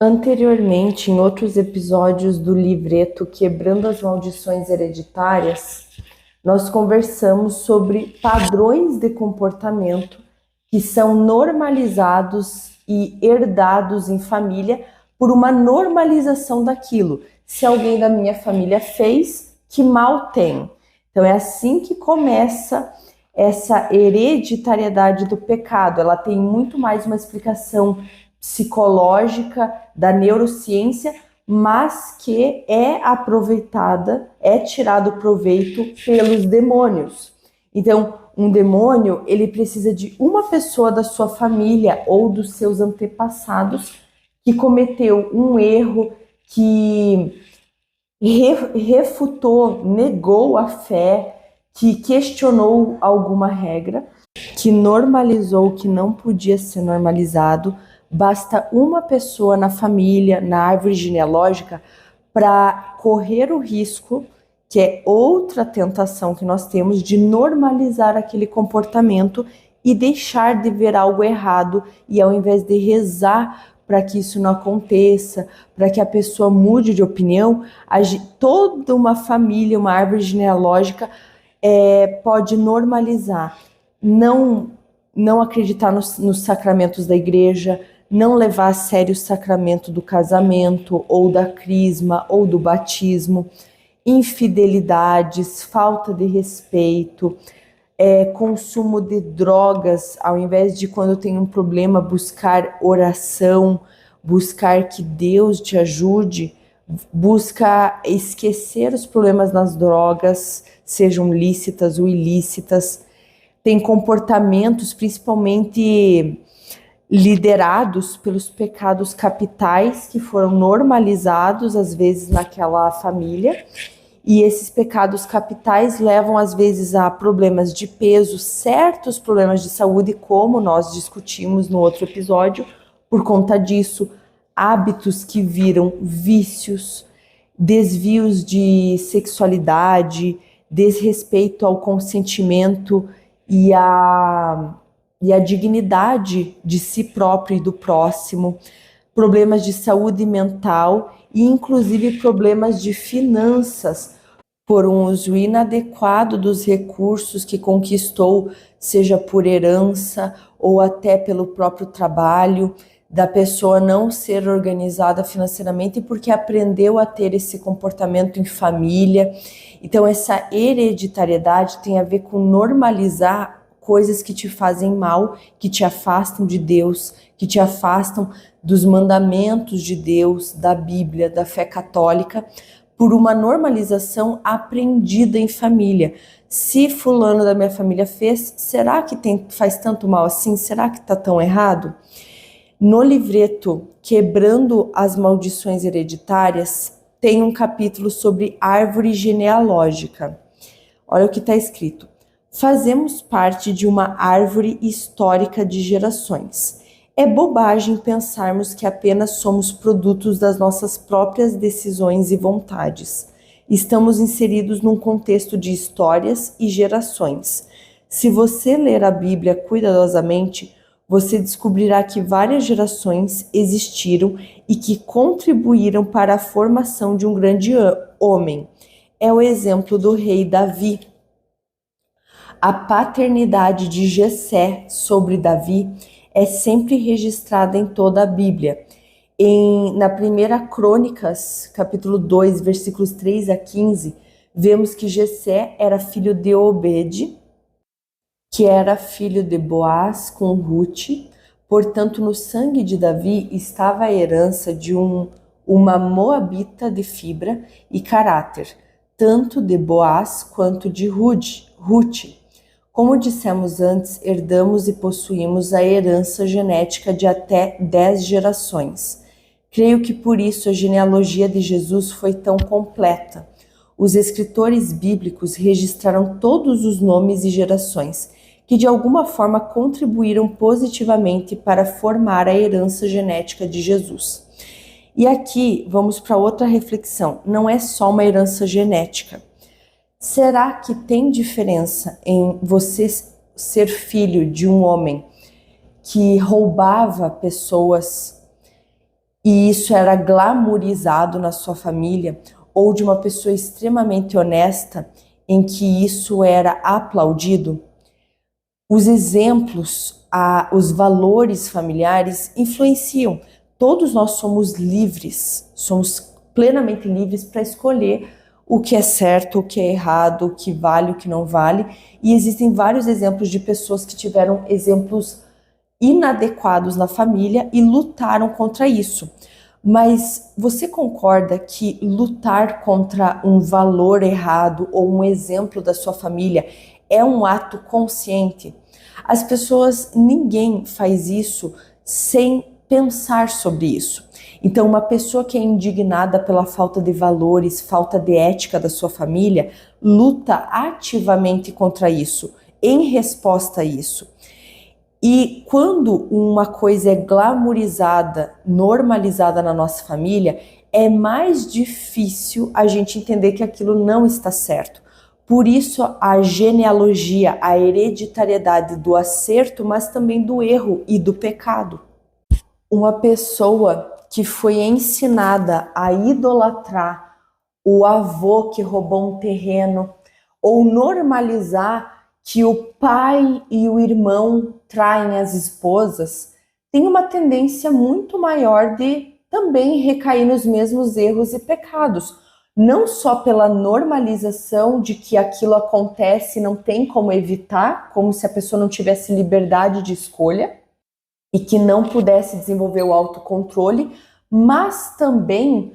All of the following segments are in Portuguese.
Anteriormente, em outros episódios do livreto Quebrando as Maldições Hereditárias, nós conversamos sobre padrões de comportamento que são normalizados e herdados em família por uma normalização daquilo. Se alguém da minha família fez, que mal tem. Então é assim que começa essa hereditariedade do pecado. Ela tem muito mais uma explicação psicológica da neurociência, mas que é aproveitada, é tirado proveito pelos demônios. Então, um demônio, ele precisa de uma pessoa da sua família ou dos seus antepassados que cometeu um erro, que refutou, negou a fé, que questionou alguma regra, que normalizou o que não podia ser normalizado. Basta uma pessoa na família, na árvore genealógica, para correr o risco, que é outra tentação que nós temos, de normalizar aquele comportamento e deixar de ver algo errado, e ao invés de rezar para que isso não aconteça, para que a pessoa mude de opinião, toda uma família, uma árvore genealógica pode normalizar, não acreditar nos sacramentos da igreja, não levar a sério o sacramento do casamento, ou da crisma, ou do batismo, infidelidades, falta de respeito, consumo de drogas, ao invés de, quando tem um problema, buscar oração, buscar que Deus te ajude, busca esquecer os problemas nas drogas, sejam lícitas ou ilícitas. Tem comportamentos, principalmente liderados pelos pecados capitais, que foram normalizados às vezes naquela família, e esses pecados capitais levam às vezes a problemas de peso, certos problemas de saúde, como nós discutimos no outro episódio. Por conta disso, hábitos que viram vícios, desvios de sexualidade, desrespeito ao consentimento e a dignidade de si próprio e do próximo, problemas de saúde mental e inclusive problemas de finanças, por um uso inadequado dos recursos que conquistou, seja por herança ou até pelo próprio trabalho, da pessoa não ser organizada financeiramente porque aprendeu a ter esse comportamento em família. Então, essa hereditariedade tem a ver com normalizar coisas que te fazem mal, que te afastam de Deus, que te afastam dos mandamentos de Deus, da Bíblia, da fé católica, por uma normalização aprendida em família. Se fulano da minha família fez, será que faz tanto mal assim? Será que está tão errado? No livreto Quebrando as Maldições Hereditárias, tem um capítulo sobre árvore genealógica. Olha o que está escrito. Fazemos parte de uma árvore histórica de gerações. É bobagem pensarmos que apenas somos produtos das nossas próprias decisões e vontades. Estamos inseridos num contexto de histórias e gerações. Se você ler a Bíblia cuidadosamente, você descobrirá que várias gerações existiram e que contribuíram para a formação de um grande homem. É o exemplo do rei Davi. A paternidade de Jessé sobre Davi é sempre registrada em toda a Bíblia. Na 1 Crônicas, capítulo 2, versículos 3 a 15, vemos que Jessé era filho de Obed, que era filho de Boaz com Ruth. Portanto, no sangue de Davi estava a herança de uma moabita de fibra e caráter, tanto de Boaz quanto de Ruth. Como dissemos antes, herdamos e possuímos a herança genética de até 10 gerações. Creio que por isso a genealogia de Jesus foi tão completa. Os escritores bíblicos registraram todos os nomes e gerações que de alguma forma contribuíram positivamente para formar a herança genética de Jesus. E aqui vamos para outra reflexão. Não é só uma herança genética. Será que tem diferença em você ser filho de um homem que roubava pessoas, e isso era glamourizado na sua família, ou de uma pessoa extremamente honesta em que isso era aplaudido. Os exemplos, os valores familiares influenciam. Todos nós somos livres, somos plenamente livres para escolher o que é certo, o que é errado, o que vale, o que não vale. E existem vários exemplos de pessoas que tiveram exemplos inadequados na família e lutaram contra isso. Mas você concorda que lutar contra um valor errado ou um exemplo da sua família é um ato consciente? As pessoas, ninguém faz isso sem pensar sobre isso. Então, uma pessoa que é indignada pela falta de valores, falta de ética da sua família, luta ativamente contra isso, em resposta a isso. E quando uma coisa é glamourizada, normalizada na nossa família, é mais difícil a gente entender que aquilo não está certo. Por isso a genealogia, a hereditariedade do acerto, mas também do erro e do pecado. Uma pessoa que foi ensinada a idolatrar o avô que roubou um terreno, ou normalizar que o pai e o irmão traem as esposas, tem uma tendência muito maior de também recair nos mesmos erros e pecados. Não só pela normalização de que aquilo acontece e não tem como evitar, como se a pessoa não tivesse liberdade de escolha e que não pudesse desenvolver o autocontrole, mas também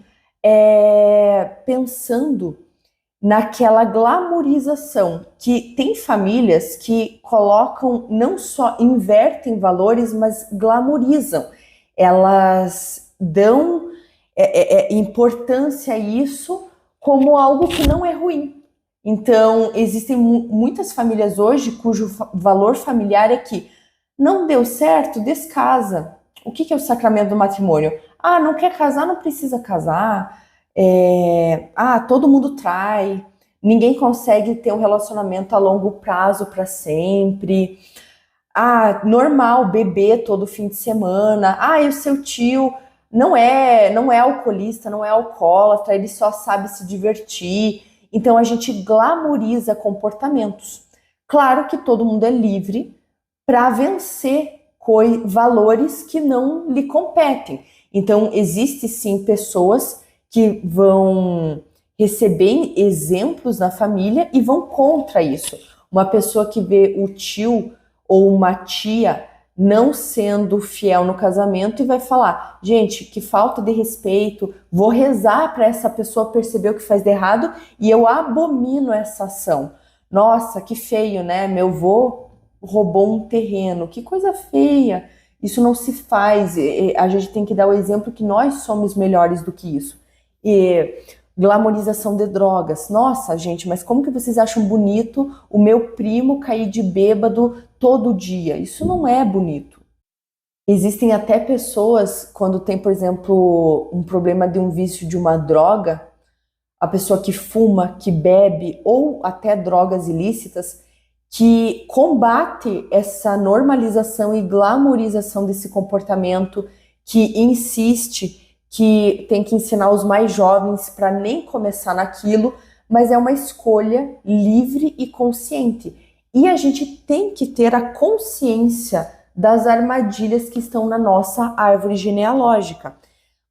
pensando naquela glamourização, que tem famílias que colocam, não só invertem valores, mas glamourizam. Elas dão importância a isso como algo que não é ruim. Então, existem muitas famílias hoje cujo valor familiar é que não deu certo, descasa. O que é o sacramento do matrimônio? Ah, não quer casar, não precisa casar. Todo mundo trai, ninguém consegue ter um relacionamento a longo prazo para sempre. Normal beber todo fim de semana. E o seu tio não é alcoolista, não é alcoólatra, ele só sabe se divertir. Então a gente glamouriza comportamentos. Claro que todo mundo é livre para vencer valores que não lhe competem. Então existe sim pessoas que vão receber exemplos na família e vão contra isso. Uma pessoa que vê o tio ou uma tia não sendo fiel no casamento e vai falar: gente, que falta de respeito, vou rezar para essa pessoa perceber o que faz de errado e eu abomino essa ação. Nossa, que feio, né? Meu avô roubou um terreno, que coisa feia. Isso não se faz. A gente tem que dar o exemplo que nós somos melhores do que isso. E glamorização de drogas. Nossa, gente, mas como que vocês acham bonito o meu primo cair de bêbado todo dia? Isso não é bonito. Existem até pessoas, quando tem, por exemplo, um problema de um vício de uma droga, a pessoa que fuma, que bebe, ou até drogas ilícitas, que combate essa normalização e glamorização desse comportamento, que insiste que tem que ensinar os mais jovens para nem começar naquilo, mas é uma escolha livre e consciente. E a gente tem que ter a consciência das armadilhas que estão na nossa árvore genealógica.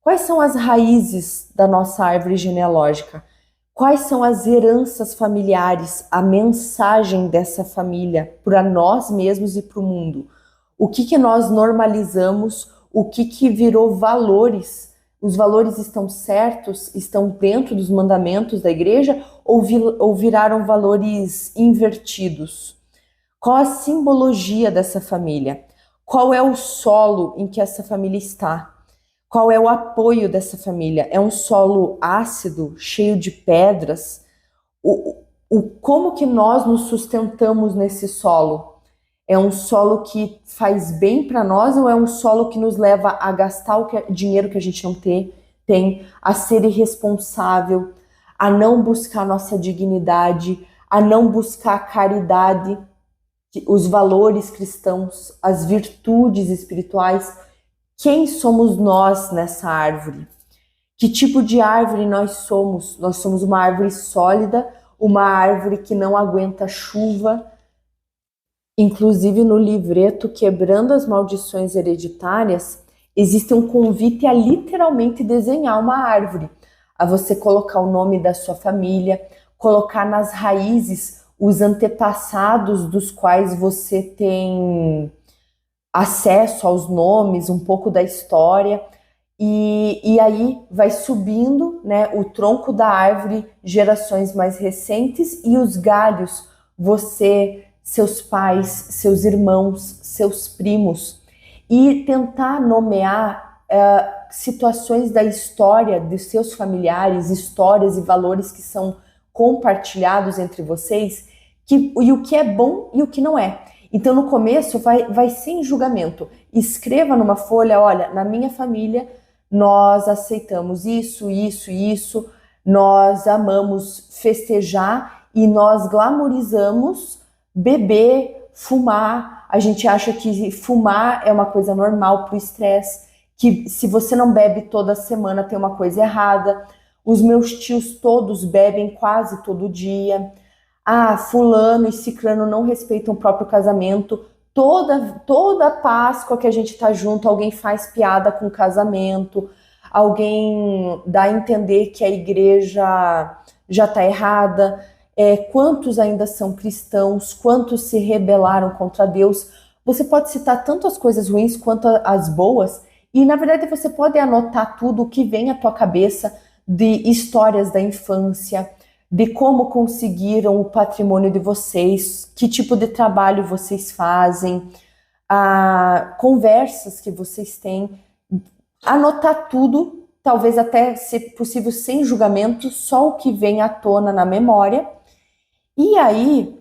Quais são as raízes da nossa árvore genealógica? Quais são as heranças familiares, a mensagem dessa família para nós mesmos e para o mundo? O que nós normalizamos? O que virou valores? Os valores estão certos? Estão dentro dos mandamentos da igreja? Ou viraram valores invertidos? Qual a simbologia dessa família? Qual é o solo em que essa família está? Qual é o apoio dessa família? É um solo ácido, cheio de pedras? Como que nós nos sustentamos nesse solo? É um solo que faz bem para nós ou é um solo que nos leva a gastar dinheiro que a gente não tem, a ser irresponsável, a não buscar nossa dignidade, a não buscar a caridade, os valores cristãos, as virtudes espirituais? Quem somos nós nessa árvore? Que tipo de árvore nós somos? Nós somos uma árvore sólida, uma árvore que não aguenta chuva. Inclusive no livreto Quebrando as Maldições Hereditárias, existe um convite a literalmente desenhar uma árvore, a você colocar o nome da sua família, colocar nas raízes os antepassados dos quais você tem acesso aos nomes, um pouco da história, e aí vai subindo, né, o tronco da árvore, gerações mais recentes, e os galhos, você, seus pais, seus irmãos, seus primos, e tentar nomear situações da história dos seus familiares, histórias e valores que são compartilhados entre vocês, e o que é bom e o que não é. Então, no começo, vai sem julgamento. Escreva numa folha, olha, na minha família, nós aceitamos isso, isso, isso, nós amamos festejar e nós glamorizamos beber, fumar. A gente acha que fumar é uma coisa normal para o estresse, que se você não bebe toda semana tem uma coisa errada. Os meus tios todos bebem quase todo dia. Ah, fulano e ciclano não respeitam o próprio casamento. Toda Páscoa que a gente tá junto, alguém faz piada com o casamento, alguém dá a entender que a igreja já tá errada. Quantos ainda são cristãos? Quantos se rebelaram contra Deus? Você pode citar tanto as coisas ruins quanto as boas, e na verdade você pode anotar tudo o que vem à tua cabeça de histórias da infância, de como conseguiram o patrimônio de vocês, que tipo de trabalho vocês fazem, conversas que vocês têm, anotar tudo, talvez até, se possível, sem julgamento, só o que vem à tona na memória, e aí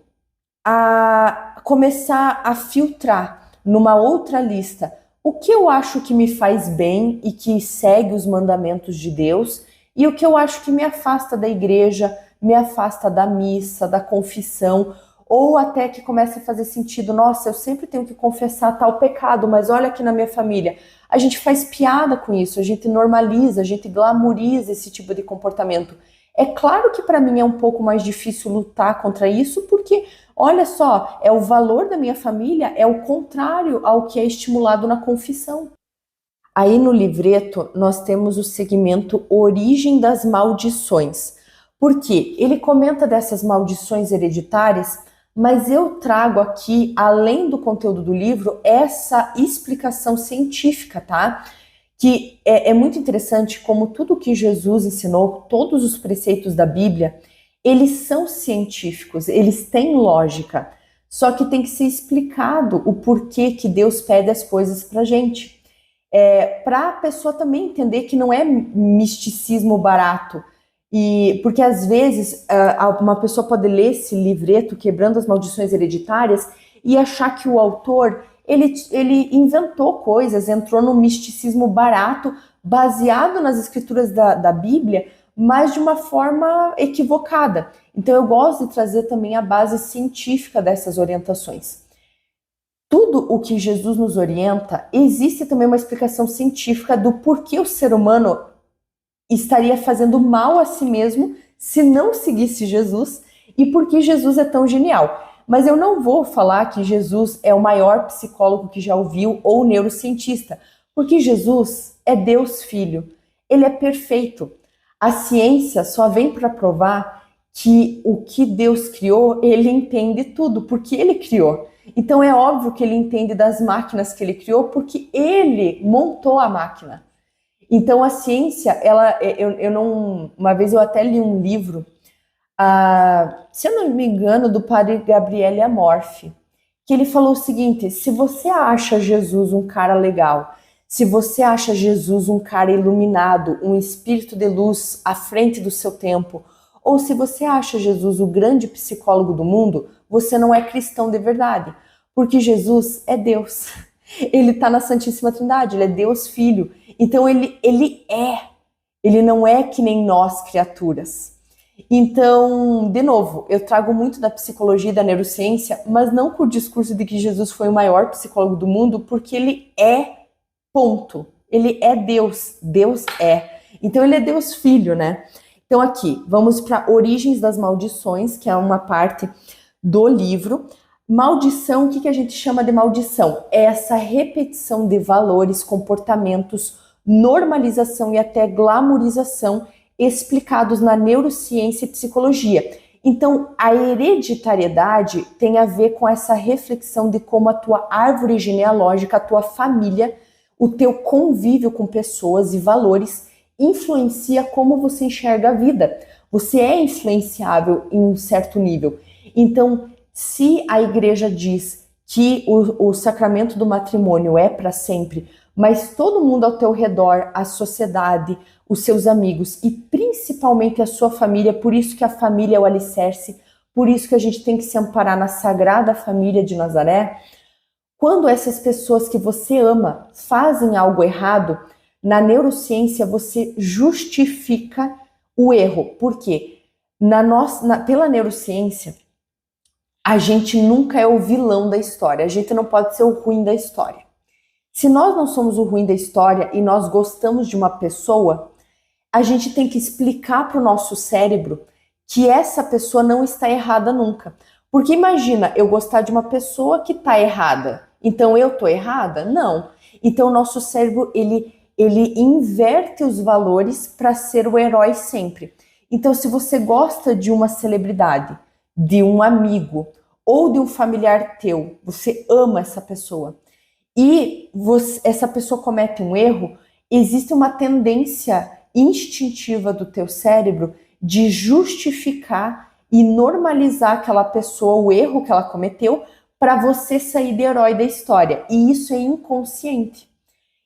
começar a filtrar numa outra lista o que eu acho que me faz bem e que segue os mandamentos de Deus, e o que eu acho que me afasta da igreja, me afasta da missa, da confissão, ou até que começa a fazer sentido, nossa, eu sempre tenho que confessar tal pecado, mas olha aqui na minha família, a gente faz piada com isso, a gente normaliza, a gente glamoriza esse tipo de comportamento. É claro que para mim é um pouco mais difícil lutar contra isso, porque, olha só, é o valor da minha família, é o contrário ao que é estimulado na confissão. Aí no livreto nós temos o segmento Origem das Maldições. Porque ele comenta dessas maldições hereditárias, mas eu trago aqui, além do conteúdo do livro, essa explicação científica, tá? Que é muito interessante como tudo que Jesus ensinou, todos os preceitos da Bíblia, eles são científicos, eles têm lógica. Só que tem que ser explicado o porquê que Deus pede as coisas pra gente. Para a pessoa também entender que não é misticismo barato. Porque às vezes uma pessoa pode ler esse livreto, Quebrando as Maldições Hereditárias, e achar que o autor ele inventou coisas, entrou no misticismo barato, baseado nas escrituras da Bíblia, mas de uma forma equivocada. Então eu gosto de trazer também a base científica dessas orientações. Tudo o que Jesus nos orienta, existe também uma explicação científica do porquê o ser humano estaria fazendo mal a si mesmo se não seguisse Jesus e por que Jesus é tão genial. Mas eu não vou falar que Jesus é o maior psicólogo que já ouviu ou neurocientista, porque Jesus é Deus Filho, ele é perfeito. A ciência só vem para provar que o que Deus criou, ele entende tudo, porque ele criou. Então é óbvio que ele entende das máquinas que ele criou, porque ele montou a máquina. Então a ciência, uma vez eu até li um livro, se eu não me engano, do padre Gabriele Amorfi, que ele falou o seguinte: se você acha Jesus um cara legal, se você acha Jesus um cara iluminado, um espírito de luz à frente do seu tempo, ou se você acha Jesus o grande psicólogo do mundo, você não é cristão de verdade, porque Jesus é Deus. Ele está na Santíssima Trindade, ele é Deus Filho. Então ele não é que nem nós, criaturas. Então, de novo, eu trago muito da psicologia e da neurociência, mas não com o discurso de que Jesus foi o maior psicólogo do mundo, porque ele é ponto. Ele é Deus, Deus é. Então ele é Deus Filho, né? Então aqui, vamos para Origens das Maldições, que é uma parte do livro. Maldição, o que a gente chama de maldição? É essa repetição de valores, comportamentos, normalização e até glamorização explicados na neurociência e psicologia. Então, a hereditariedade tem a ver com essa reflexão de como a tua árvore genealógica, a tua família, o teu convívio com pessoas e valores influencia como você enxerga a vida. Você é influenciável em um certo nível. Então, se a igreja diz que o sacramento do matrimônio é para sempre, mas todo mundo ao teu redor, a sociedade, os seus amigos e principalmente a sua família, por isso que a família é o alicerce, por isso que a gente tem que se amparar na Sagrada Família de Nazaré. Quando essas pessoas que você ama fazem algo errado, na neurociência você justifica o erro. Por quê? Pela neurociência, a gente nunca é o vilão da história, a gente não pode ser o ruim da história. Se nós não somos o ruim da história e nós gostamos de uma pessoa, a gente tem que explicar para o nosso cérebro que essa pessoa não está errada nunca. Porque imagina eu gostar de uma pessoa que está errada, então eu estou errada? Não. Então o nosso cérebro, ele inverte os valores para ser o herói sempre. Então se você gosta de uma celebridade, de um amigo ou de um familiar teu, você ama essa pessoa, e essa pessoa comete um erro, existe uma tendência instintiva do teu cérebro de justificar e normalizar aquela pessoa, o erro que ela cometeu, para você sair de herói da história. E isso é inconsciente.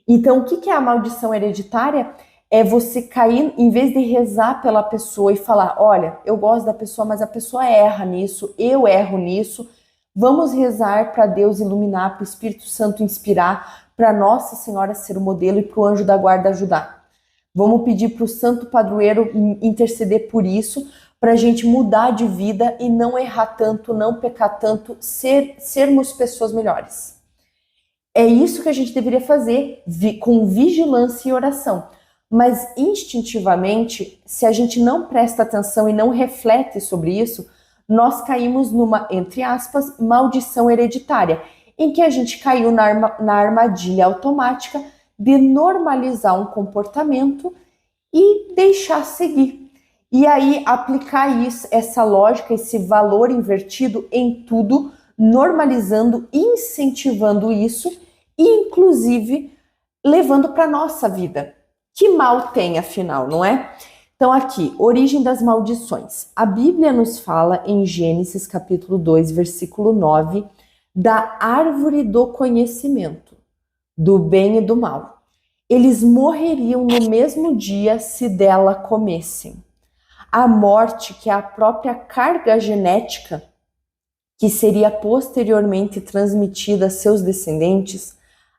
Então, o que é a maldição hereditária? É você cair, em vez de rezar pela pessoa e falar, olha, eu gosto da pessoa, mas a pessoa erra nisso, eu erro nisso. Vamos rezar para Deus iluminar, para o Espírito Santo inspirar, para Nossa Senhora ser o modelo e para o anjo da guarda ajudar. Vamos pedir para o Santo Padroeiro interceder por isso, para a gente mudar de vida e não errar tanto, não pecar tanto, sermos pessoas melhores. É isso que a gente deveria fazer com vigilância e oração. Mas instintivamente, se a gente não presta atenção e não reflete sobre isso, nós caímos numa, entre aspas, maldição hereditária, em que a gente caiu na armadilha automática de normalizar um comportamento e deixar seguir. E aí aplicar isso, essa lógica, esse valor invertido em tudo, normalizando, incentivando isso e inclusive levando para a nossa vida. Que mal tem, afinal, não é? Então aqui, origem das maldições. A Bíblia nos fala em Gênesis capítulo 2, versículo 9, da árvore do conhecimento, do bem e do mal. Eles morreriam no mesmo dia se dela comessem. A morte, que é a própria carga genética, que seria posteriormente transmitida a seus descendentes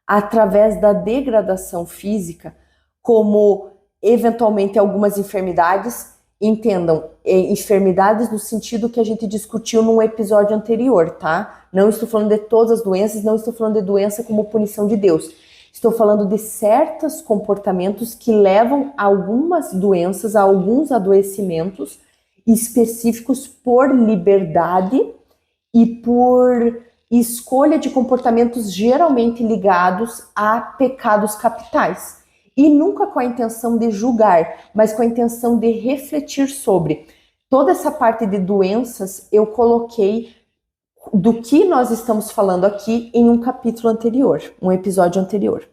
através da degradação física, como eventualmente algumas enfermidades, entendam, enfermidades no sentido que a gente discutiu num episódio anterior, tá? Não estou falando de todas as doenças, não estou falando de doença como punição de Deus. Estou falando de certos comportamentos que levam a algumas doenças, a alguns adoecimentos específicos por liberdade e por escolha de comportamentos geralmente ligados a pecados capitais. E nunca com a intenção de julgar, mas com a intenção de refletir sobre. Toda essa parte de doenças eu coloquei do que nós estamos falando aqui em um capítulo anterior, um episódio anterior.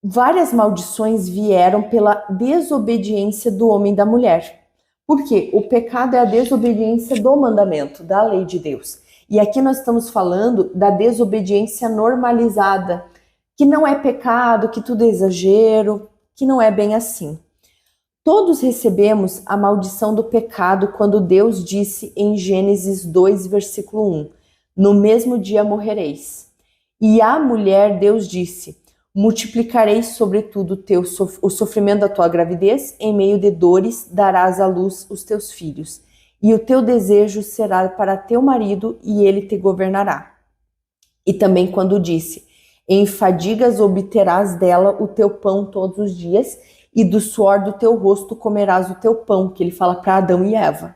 Várias maldições vieram pela desobediência do homem e da mulher. Por quê? O pecado é a desobediência do mandamento, da lei de Deus. E aqui nós estamos falando da desobediência normalizada, que não é pecado, que tudo é exagero, que não é bem assim. Todos recebemos a maldição do pecado quando Deus disse em Gênesis 2, versículo 1, no mesmo dia morrereis. E à mulher Deus disse, multiplicarei sobretudo o sofrimento da tua gravidez, em meio de dores darás à luz os teus filhos, e o teu desejo será para teu marido, e ele te governará. E também quando disse, Em fadigas obterás dela o teu pão todos os dias, e do suor do teu rosto comerás o teu pão, que ele fala para Adão e Eva.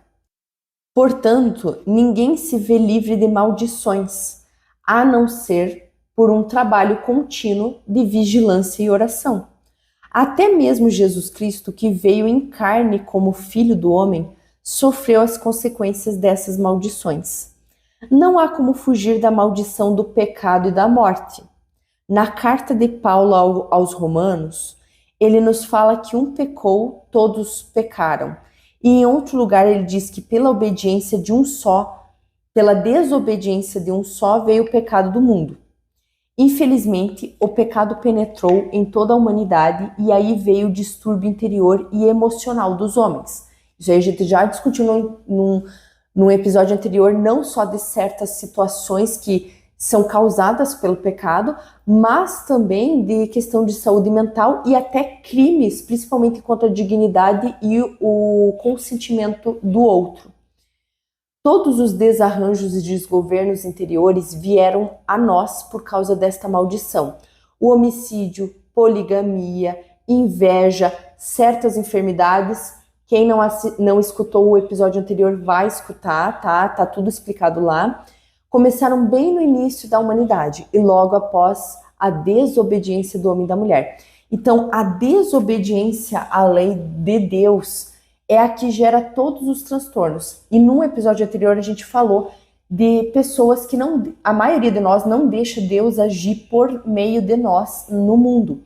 Portanto, ninguém se vê livre de maldições, a não ser por um trabalho contínuo de vigilância e oração. Até mesmo Jesus Cristo, que veio em carne como Filho do homem, sofreu as consequências dessas maldições. Não há como fugir da maldição do pecado e da morte. Na carta de Paulo aos Romanos, ele nos fala que um pecou, todos pecaram. E em outro lugar ele diz que pela obediência de um só, pela desobediência de um só, veio o pecado do mundo. Infelizmente, o pecado penetrou em toda a humanidade e aí veio o distúrbio interior e emocional dos homens. Isso aí a gente já discutiu num episódio anterior, não só de certas situações que são causadas pelo pecado, mas também de questão de saúde mental e até crimes, principalmente contra a dignidade e o consentimento do outro. Todos os desarranjos e desgovernos interiores vieram a nós por causa desta maldição. O homicídio, poligamia, inveja, certas enfermidades. Quem não escutou o episódio anterior vai escutar, tá? Tá tudo explicado lá. Começaram bem no início da humanidade e logo após a desobediência do homem e da mulher. Então, a desobediência à lei de Deus é a que gera todos os transtornos. E num episódio anterior a gente falou de pessoas que a maioria de nós não deixa Deus agir por meio de nós no mundo.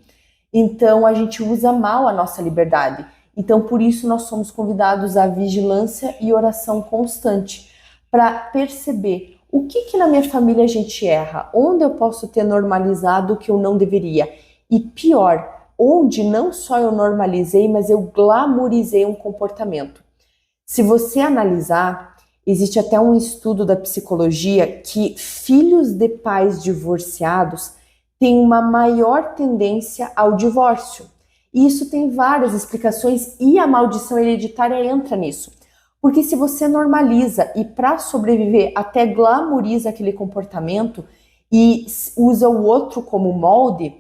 Então, a gente usa mal a nossa liberdade. Então, por isso nós somos convidados à vigilância e oração constante para perceber o que na minha família a gente erra, onde eu posso ter normalizado o que eu não deveria. E pior, onde não só eu normalizei, mas eu glamourizei um comportamento. Se você analisar, existe até um estudo da psicologia que filhos de pais divorciados têm uma maior tendência ao divórcio. E isso tem várias explicações e a maldição hereditária entra nisso. Porque se você normaliza e para sobreviver até glamouriza aquele comportamento e usa o outro como molde,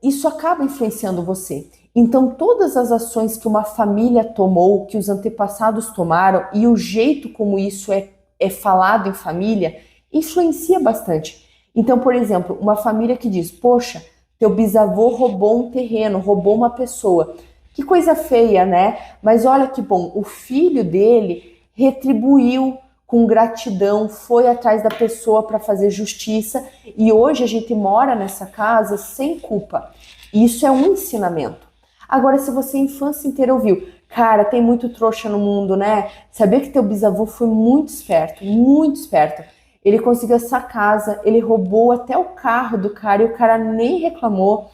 isso acaba influenciando você. Então todas as ações que uma família tomou, que os antepassados tomaram e o jeito como isso é falado em família, influencia bastante. Então, por exemplo, uma família que diz, poxa, teu bisavô roubou um terreno, roubou uma pessoa. Que coisa feia, né? Mas olha que bom, o filho dele retribuiu com gratidão, foi atrás da pessoa para fazer justiça e hoje a gente mora nessa casa sem culpa. Isso é um ensinamento. Agora, se você a infância inteira ouviu, cara, tem muito trouxa no mundo, né? Sabia que teu bisavô foi muito esperto, muito esperto. Ele conseguiu essa casa, ele roubou até o carro do cara e o cara nem reclamou.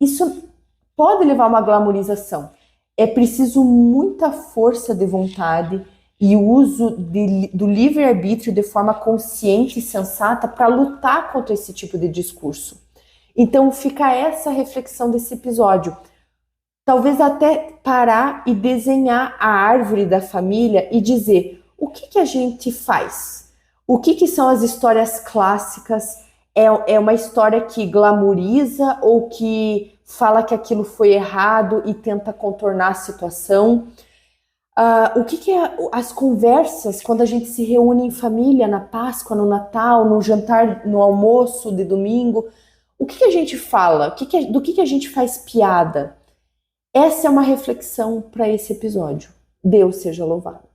Isso pode levar a uma glamourização. É preciso muita força de vontade e o uso do livre-arbítrio de forma consciente e sensata para lutar contra esse tipo de discurso. Então fica essa reflexão desse episódio. Talvez até parar e desenhar a árvore da família e dizer o que a gente faz? O que são as histórias clássicas? É uma história que glamouriza ou que fala que aquilo foi errado e tenta contornar a situação? O que é as conversas quando a gente se reúne em família na Páscoa, no Natal, no jantar, no almoço de domingo? O que a gente fala? Do que a gente faz piada? Essa é uma reflexão para esse episódio. Deus seja louvado.